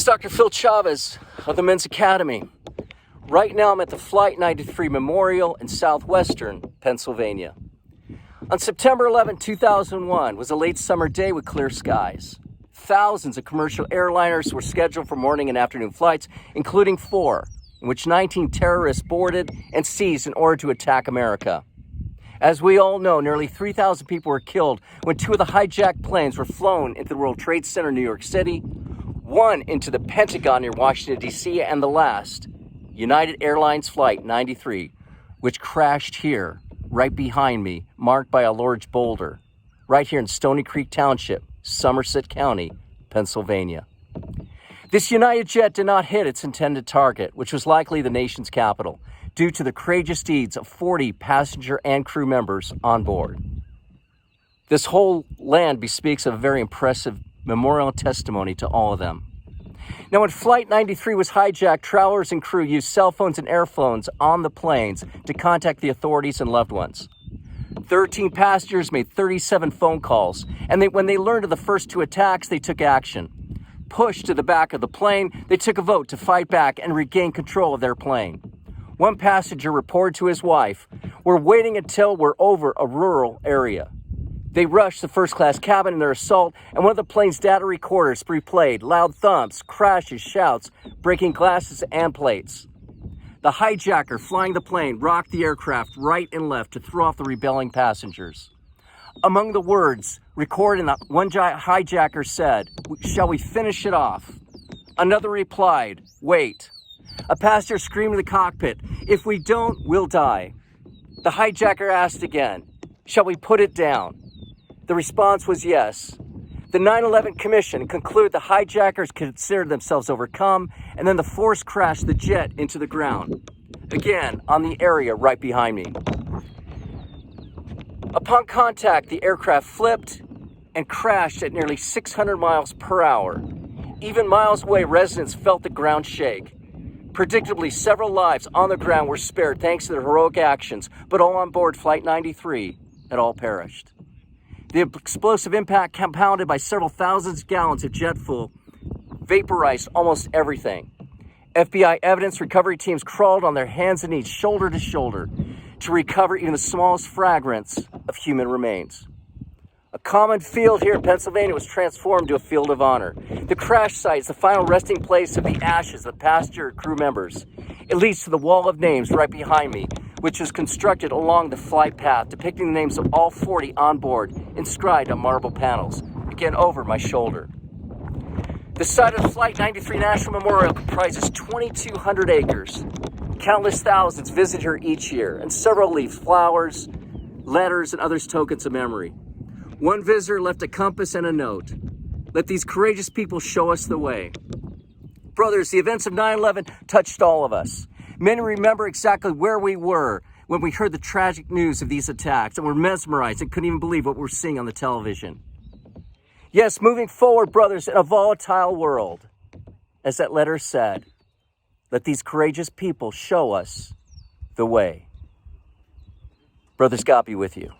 is Dr. Phil Chavez of the Men's Academy. Right now I'm at the Flight 93 Memorial in southwestern Pennsylvania. On September 11, 2001 was a late summer day with clear skies. Thousands of commercial airliners were scheduled for morning and afternoon flights, including 4, in which 19 terrorists boarded and seized in order to attack America. As we all know, nearly 3,000 people were killed when 2 of the hijacked planes were flown into the World Trade Center, New York City, 1 into the Pentagon near Washington, D.C., and the last, United Airlines Flight 93, which crashed here, right behind me, marked by a large boulder, right here in Stony Creek Township, Somerset County, Pennsylvania. This United jet did not hit its intended target, which was likely the nation's capital, due to the courageous deeds of 40 passenger and crew members on board. This whole land bespeaks of a very impressive memorial testimony to all of them. Now, when Flight 93 was hijacked, travelers and crew used cell phones and airphones on the planes to contact the authorities and loved ones. 13 passengers made 37 phone calls, and when they learned of the first 2 attacks, they took action. Pushed to the back of the plane, they took a vote to fight back and regain control of their plane. One passenger reported to his wife, "We're waiting until we're over a rural area." They rushed the first-class cabin in their assault, and one of the plane's data recorders replayed loud thumps, crashes, shouts, breaking glasses and plates. The hijacker flying the plane rocked the aircraft right and left to throw off the rebelling passengers. Among the words recorded, one hijacker said, "Shall we finish it off?" Another replied, "Wait." A passenger screamed in the cockpit, "If we don't, we'll die." The hijacker asked again, "Shall we put it down?" The response was yes. The 9/11 Commission concluded the hijackers considered themselves overcome, and then the force crashed the jet into the ground, again on the area right behind me. Upon contact, the aircraft flipped and crashed at nearly 600 miles per hour. Even miles away, residents felt the ground shake. Predictably, several lives on the ground were spared thanks to their heroic actions, but all on board Flight 93 had all perished. The explosive impact, compounded by several thousands gallons of jet fuel, vaporized almost everything. FBI evidence recovery teams crawled on their hands and knees, shoulder to shoulder, to recover even the smallest fragments of human remains. A common field here in Pennsylvania was transformed to a field of honor. The crash site is the final resting place of the ashes of passenger and crew members. It leads to the wall of names right behind me, which is constructed along the flight path, depicting the names of all 40 on board, inscribed on marble panels, again over my shoulder. The site of the Flight 93 National Memorial comprises 2,200 acres. Countless thousands visit here each year, and several leave flowers, letters, and other tokens of memory. One visitor left a compass and a note. Let these courageous people show us the way. Brothers, the events of 9/11 touched all of us. Many remember exactly where we were when we heard the tragic news of these attacks, and were mesmerized and couldn't even believe what we were seeing on the television. Yes, moving forward, brothers, in a volatile world, as that letter said, let these courageous people show us the way. Brothers, God be with you.